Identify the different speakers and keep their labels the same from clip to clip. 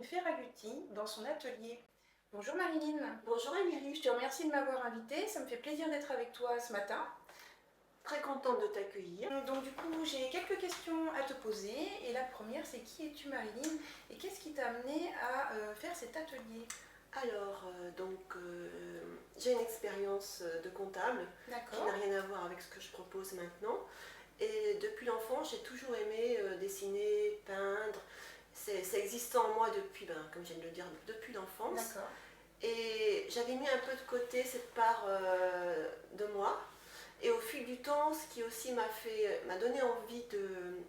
Speaker 1: Ferragutti dans son atelier. Bonjour Marilyn.
Speaker 2: Bonjour Émilie,
Speaker 1: Je te remercie de m'avoir invitée, ça me fait plaisir d'être avec toi ce matin.
Speaker 2: très contente de t'accueillir.
Speaker 1: Donc du coup j'ai quelques questions à te poser et la première c'est qui es-tu Marilyn et qu'est-ce qui t'a amené à faire cet atelier?
Speaker 2: Alors, j'ai une expérience de comptable qui
Speaker 1: D'accord.
Speaker 2: n'a rien à voir avec ce que je propose maintenant. Et depuis l'enfance, j'ai toujours aimé dessiner, peindre. Ça existe en moi depuis, comme je viens de le dire, depuis l'enfance.
Speaker 1: D'accord.
Speaker 2: Et j'avais mis un peu de côté cette part de moi. Et au fil du temps, ce qui aussi m'a donné envie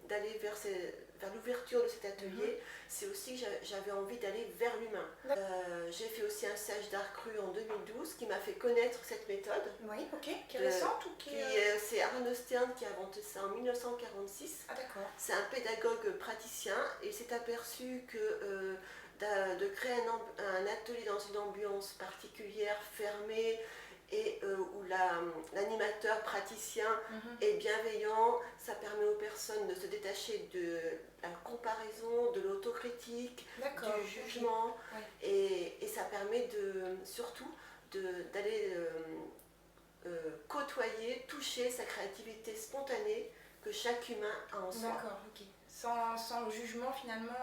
Speaker 2: d'aller vers l'ouverture de cet atelier, c'est aussi que j'avais envie d'aller vers l'humain. J'ai fait aussi un stage d'art cru en 2012 qui m'a fait connaître cette méthode.
Speaker 1: Oui, ok. Qui est récente ou
Speaker 2: C'est Arno Stern qui a inventé ça en 1946.
Speaker 1: Ah d'accord.
Speaker 2: C'est un pédagogue praticien et il s'est aperçu que de créer un atelier dans une ambiance particulière, fermée, et où l'animateur praticien est bienveillant, ça permet aux personnes de se détacher de la comparaison, de l'autocritique, du jugement,
Speaker 1: okay.
Speaker 2: et ça permet surtout d'aller côtoyer, toucher sa créativité spontanée que chaque humain a en soi.
Speaker 1: D'accord, ok. Sans jugement finalement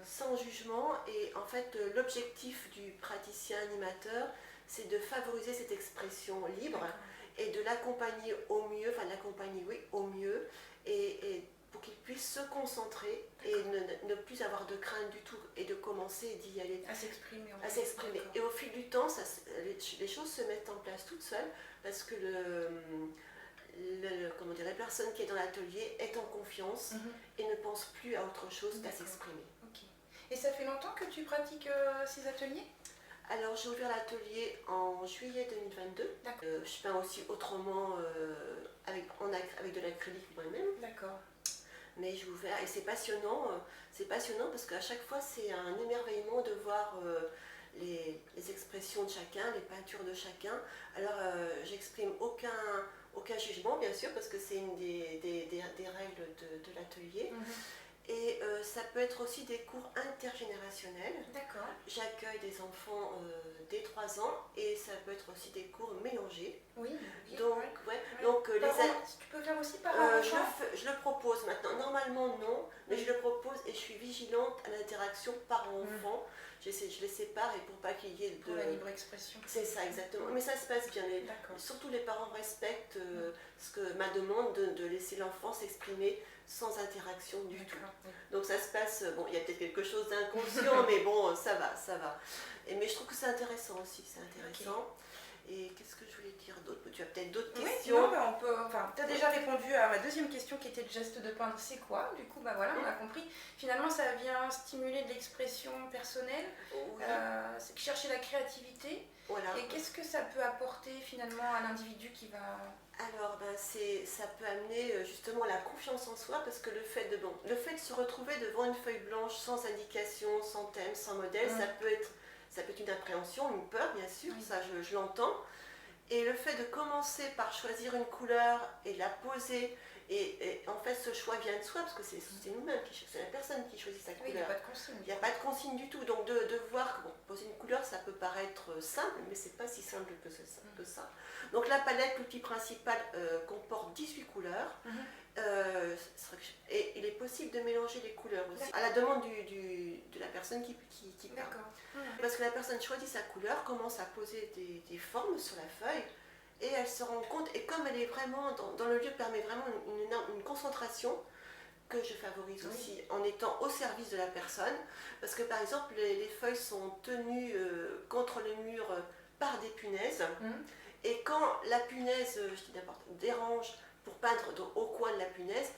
Speaker 2: Sans jugement, et en fait l'objectif du praticien animateur, c'est de favoriser cette expression libre et de l'accompagner au mieux, et pour qu'il puisse se concentrer et ne plus avoir de crainte du tout et de commencer et d'y aller.
Speaker 1: À s'exprimer.
Speaker 2: Et au fil du temps, les choses se mettent en place toutes seules parce que la personne qui est dans l'atelier est en confiance et ne pense plus à autre chose qu'à s'exprimer.
Speaker 1: Okay. Et ça fait longtemps que tu pratiques ces ateliers?
Speaker 2: Alors j'ai ouvert l'atelier en juillet 2022. Je peins aussi autrement avec de l'acrylique moi-même.
Speaker 1: D'accord.
Speaker 2: Mais j'ai ouvert et c'est passionnant parce qu'à chaque fois c'est un émerveillement de voir les expressions de chacun, les peintures de chacun. Alors j'exprime aucun jugement bien sûr parce que c'est une des règles de l'atelier. Et ça peut être aussi des cours intergénérationnels.
Speaker 1: D'accord.
Speaker 2: J'accueille des enfants dès 3 ans et ça peut être aussi des cours mélangés.
Speaker 1: Oui.
Speaker 2: Donc
Speaker 1: tu peux faire aussi par
Speaker 2: je le propose maintenant. Normalement non, mais je le propose et je suis vigilante à l'interaction parent-enfant. Je les sépare et pour pas qu'il y ait de...
Speaker 1: Pour la libre expression.
Speaker 2: C'est ça exactement. Mais ça se passe bien. Surtout les parents respectent ce que ma demande de laisser l'enfant s'exprimer sans interaction du tout. Donc ça se passe, il y a peut-être quelque chose d'inconscient, mais bon, ça va. Mais je trouve que c'est intéressant aussi, c'est intéressant. Et qu'est-ce que je voulais dire d'autre? Tu as peut-être d'autres questions?
Speaker 1: Tu as déjà répondu à ma deuxième question qui était le geste de peindre, c'est quoi? Du coup, voilà, on a compris. Finalement, ça vient stimuler de l'expression personnelle, chercher la créativité.
Speaker 2: Voilà.
Speaker 1: Et qu'est-ce que ça peut apporter finalement à l'individu qui va...
Speaker 2: Alors, ça peut amener justement la confiance en soi parce que le fait de se retrouver devant une feuille blanche sans indication, sans thème, sans modèle, ça peut être une appréhension, une peur bien sûr, ça je l'entends. Et le fait de commencer par choisir une couleur et de la poser, et en fait ce choix vient de soi parce que c'est nous-mêmes, c'est la personne qui choisit sa couleur.
Speaker 1: Il n'y a pas de consigne.
Speaker 2: Il n'y a pas de consigne du tout, donc de voir que poser une couleur ça peut paraître simple, mais c'est pas si simple que ça. Donc la palette, l'outil principal, comporte 18 couleurs. Et il est possible de mélanger les couleurs aussi, à la demande de la personne qui peint. Parce que la personne choisit sa couleur, commence à poser des formes sur la feuille, et elle se rend compte, et comme elle est vraiment dans le lieu, permet vraiment une concentration que je favorise aussi en étant au service de la personne, parce que par exemple les feuilles sont tenues contre le mur par des punaises, et quand la punaise, je dis n'importe, dérange pour peindre au coin de la punaise,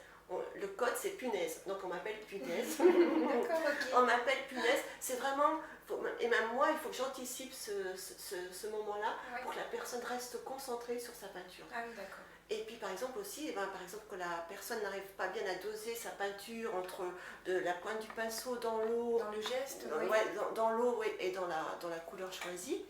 Speaker 2: le code c'est punaise, donc on m'appelle punaise. On m'appelle punaise, c'est vraiment, et même moi il faut que j'anticipe ce moment-là pour que la personne reste concentrée sur sa peinture. Et puis par exemple aussi, que la personne n'arrive pas bien à doser sa peinture entre la pointe du pinceau dans l'eau,
Speaker 1: dans le geste,
Speaker 2: dans l'eau et dans la couleur choisie.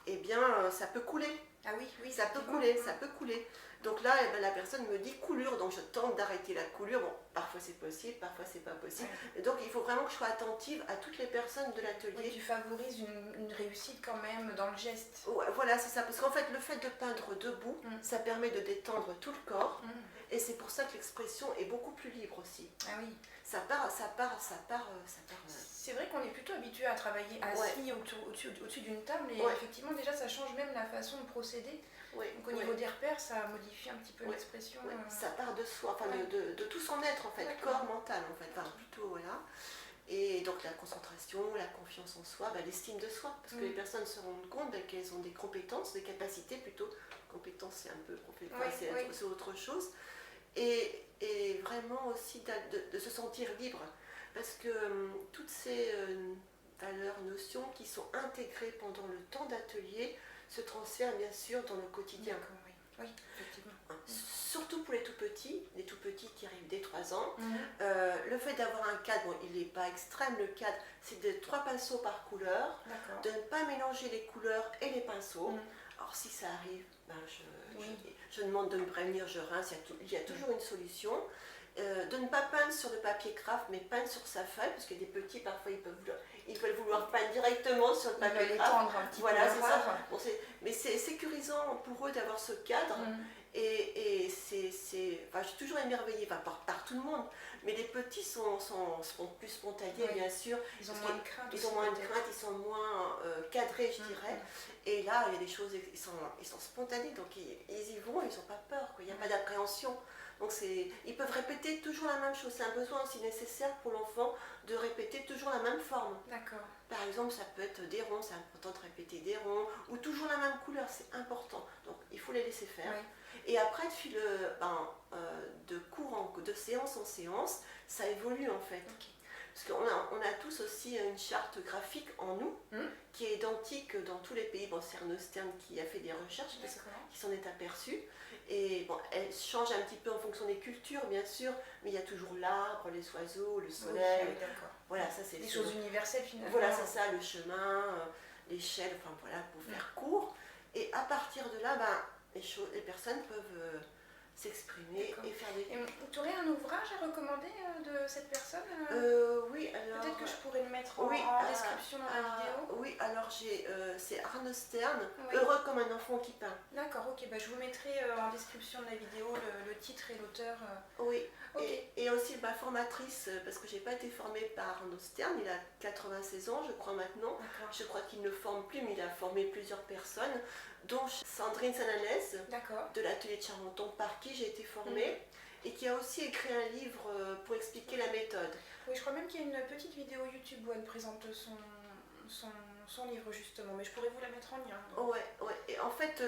Speaker 2: eh bien ça peut couler.
Speaker 1: Ah oui, oui.
Speaker 2: Ça peut couler, ça peut couler. Donc là, eh ben, la personne me dit coulure, donc je tente d'arrêter la coulure. Bon, parfois c'est possible, parfois c'est pas possible. Et donc il faut vraiment que je sois attentive à toutes les personnes de l'atelier.
Speaker 1: Oui, tu favorises une réussite quand même dans le geste.
Speaker 2: Ouais, voilà, c'est ça. Parce qu'en fait, le fait de peindre debout, ça permet de détendre tout le corps. Et c'est pour ça que l'expression est beaucoup plus libre aussi.
Speaker 1: Ah oui.
Speaker 2: Ça part.
Speaker 1: C'est vrai qu'on est plutôt habitué à travailler assis au-dessus d'une table et effectivement déjà ça change même la façon de procéder. Donc au niveau des repères, ça modifie un petit peu l'expression.
Speaker 2: Ça part de soi, enfin de tout son être en fait, corps, mental en fait, enfin, plutôt voilà. Et donc la concentration, la confiance en soi, l'estime de soi, parce que les personnes se rendent compte qu'elles ont des compétences, des capacités plutôt. Compétences c'est un peu c'est autre chose. Et vraiment aussi de se sentir libre, parce que toutes ces valeurs, notions qui sont intégrées pendant le temps d'atelier se transfèrent bien sûr dans le quotidien.
Speaker 1: Oui, effectivement.
Speaker 2: Surtout pour les tout petits qui arrivent dès 3 ans. Le fait d'avoir un cadre, bon, il n'est pas extrême le cadre, c'est de 3 pinceaux par couleur, de ne pas mélanger les couleurs et les pinceaux. Alors si ça arrive, je demande de me prévenir, je rince, il y a toujours une solution. De ne pas peindre sur le papier craft, mais peindre sur sa feuille, parce que des petits, parfois, ils peuvent vouloir peindre directement sur le papier craft. Voilà, c'est ça. Bon, mais c'est sécurisant pour eux d'avoir ce cadre. Et je suis toujours émerveillée par tout le monde. Mais les petits sont plus spontanés, bien sûr.
Speaker 1: Ils ont moins de crainte.
Speaker 2: Ils sont moins cadrés, je dirais. Et là, il y a des choses, ils sont spontanés, donc ils y vont, ils n'ont pas peur, il n'y a pas d'appréhension. Donc ils peuvent répéter toujours la même chose. C'est un besoin aussi nécessaire pour l'enfant de répéter toujours la même forme.
Speaker 1: D'accord.
Speaker 2: Par exemple, ça peut être des ronds, c'est important de répéter des ronds, ou toujours la même couleur, c'est important. Donc il faut les laisser faire. Et après, de séance en séance, ça évolue en fait. Parce qu'on a tous aussi une charte graphique en nous, qui est identique dans tous les pays. Bon, c'est Arnaud Stern qui a fait des recherches, qui s'en est aperçu. Et bon, elle change un petit peu en fonction des cultures, bien sûr, mais il y a toujours l'arbre, les oiseaux, le soleil. Voilà, ça c'est
Speaker 1: des choses universelles finalement.
Speaker 2: Voilà, c'est ça, le chemin, l'échelle, enfin voilà, pour faire court. Et à partir de là, les personnes peuvent s'exprimer et faire des...
Speaker 1: Tu aurais un ouvrage à recommander de cette personne
Speaker 2: Oui, alors...
Speaker 1: Peut-être que je pourrais le mettre en description dans la vidéo.
Speaker 2: Oui, alors c'est Arnaud Stern, Heureux comme un enfant qui peint.
Speaker 1: D'accord, ok, je vous mettrai en description de la vidéo le titre et l'auteur.
Speaker 2: Oui, et aussi ma formatrice, parce que je n'ai pas été formée par Arnaud Stern, il a 96 ans je crois maintenant. Je crois qu'il ne forme plus, mais il a formé plusieurs personnes, dont Sandrine Sananès, de l'atelier de Charenton, par qui j'ai été formée, et qui a aussi écrit un livre pour expliquer la méthode.
Speaker 1: Oui, je crois même qu'il y a une petite vidéo YouTube où elle présente son livre justement, mais je pourrais vous la mettre en lien.
Speaker 2: Ouais. Et en fait,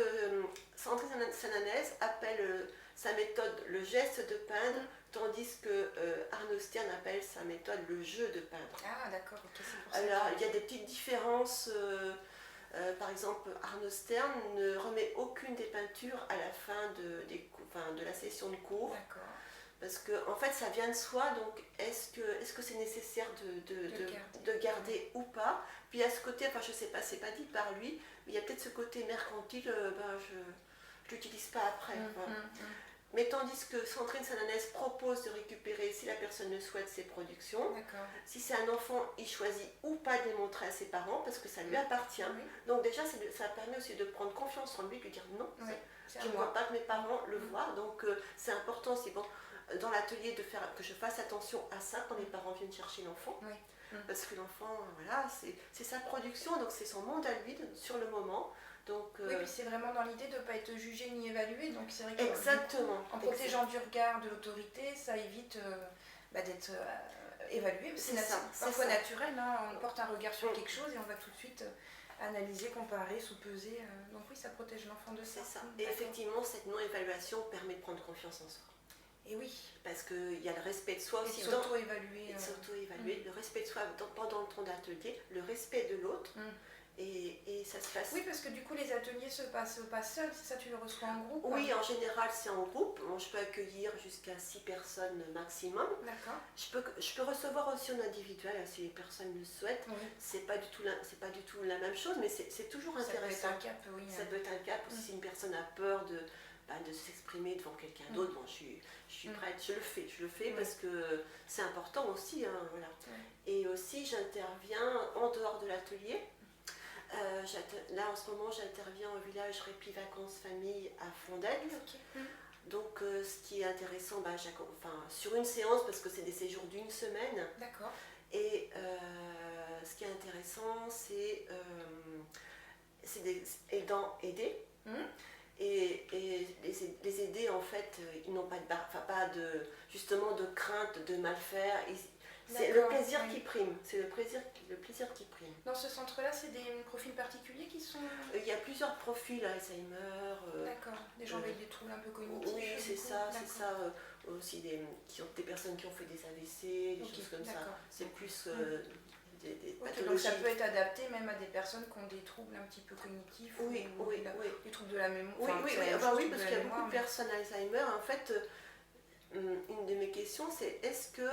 Speaker 2: Sandrine Sananès appelle sa méthode le geste de peindre, tandis que Arnaud Stern appelle sa méthode le jeu de peindre.
Speaker 1: Ah d'accord, ok, c'est pour ça.
Speaker 2: Alors, il y a des petites différences. Par exemple, Arnaud Stern ne remet aucune des peintures à la fin de la session de cours.
Speaker 1: D'accord.
Speaker 2: Parce que en fait ça vient de soi, donc est-ce que c'est nécessaire de garder ou pas. Puis à ce côté, enfin je sais pas, c'est pas dit par lui, mais il y a peut-être ce côté mercantile, je l'utilise pas après. Mais tandis que Sandrine Sananès propose de récupérer, si la personne le souhaite, ses productions. Si c'est un enfant, il choisit ou pas de les montrer à ses parents parce que ça lui appartient. Donc déjà ça permet aussi de prendre confiance en lui, de dire non, je ne veux pas que mes parents le voient. Donc c'est important aussi dans l'atelier que je fasse attention à ça quand les parents viennent chercher l'enfant. Parce que l'enfant, voilà, c'est sa production, donc c'est son monde à lui sur le moment. Donc,
Speaker 1: oui, puis c'est vraiment dans l'idée de ne pas être jugé ni évalué, donc c'est vrai que
Speaker 2: exactement,
Speaker 1: en protégeant du regard de l'autorité, ça évite d'être évalué. C'est parfois naturel, on porte un regard sur quelque chose et on va tout de suite analyser, comparer, sous-peser. Donc oui, ça protège l'enfant de ça.
Speaker 2: C'est ça. Et effectivement, cette non-évaluation permet de prendre confiance en soi.
Speaker 1: Et oui.
Speaker 2: Parce qu'il y a le respect de soi aussi.
Speaker 1: Et de s'auto-évaluer.
Speaker 2: Le respect de soi pendant le temps d'atelier, le respect de l'autre. et ça se passe.
Speaker 1: Oui, parce que du coup, les ateliers se passent pas seuls, c'est ça, tu les reçois en groupe?
Speaker 2: Oui, en général, c'est en groupe. Bon, je peux accueillir jusqu'à 6 personnes maximum.
Speaker 1: D'accord.
Speaker 2: Je peux recevoir aussi en individuel si les personnes le souhaitent.
Speaker 1: Oui.
Speaker 2: C'est pas du tout la même chose, mais c'est toujours intéressant.
Speaker 1: Ça peut être un cap, oui.
Speaker 2: Ça peut être un cap. Si une personne a peur de s'exprimer devant quelqu'un d'autre, bon, je suis prête, je le fais parce que c'est important aussi. Hein, voilà. Et aussi, j'interviens en dehors de l'atelier. Là, en ce moment, j'interviens au village Répit Vacances Famille à Fondaine.
Speaker 1: Okay.
Speaker 2: Donc, ce qui est intéressant, sur une séance, parce que c'est des séjours d'une semaine.
Speaker 1: D'accord.
Speaker 2: Et ce qui est intéressant, c'est des aidants aidés. Et les aider, en fait, ils n'ont pas de crainte de mal faire. C'est le plaisir qui prime. C'est le plaisir qui prime.
Speaker 1: Dans ce centre-là, c'est des profils particuliers qui sont...
Speaker 2: Il y a plusieurs profils, Alzheimer.
Speaker 1: D'accord. Des gens avec des troubles un peu cognitifs.
Speaker 2: Oui, c'est ça. Aussi des personnes qui ont fait des AVC, des choses comme ça. C'est plus des pathologies.
Speaker 1: Donc ça peut être adapté même à des personnes qui ont des troubles un petit peu cognitifs. Des troubles de la mémoire.
Speaker 2: Oui, parce qu'il y a beaucoup de personnes Alzheimer. En fait, une de mes questions, c'est est-ce que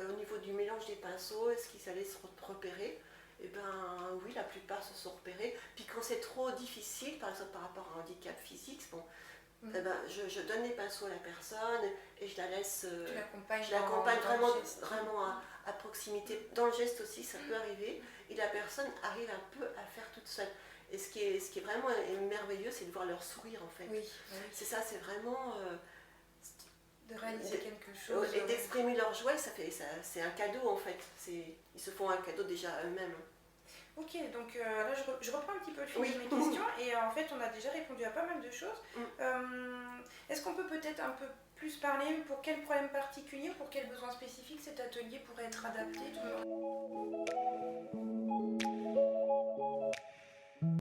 Speaker 2: au niveau du mélange des pinceaux, est-ce qu'ils allaient se repérer? Eh bien oui, la plupart se sont repérés. Puis quand c'est trop difficile, par exemple par rapport à un handicap physique, bon, je donne les pinceaux à la personne et je la laisse. Je l'accompagne vraiment à proximité. Dans le geste aussi, ça peut arriver. Et la personne arrive un peu à faire toute seule. Et ce qui est vraiment merveilleux, c'est de voir leur sourire en fait.
Speaker 1: Oui.
Speaker 2: C'est ça, c'est vraiment.
Speaker 1: De réaliser quelque chose.
Speaker 2: Et d'exprimer leur joie, c'est un cadeau en fait. Ils se font un cadeau déjà à eux-mêmes.
Speaker 1: Ok, donc là je reprends un petit peu le fil de mes questions et en fait on a déjà répondu à pas mal de choses. Est-ce qu'on peut peut-être un peu plus parler pour quel problème particulier ou pour quel besoin spécifique cet atelier pourrait être adapté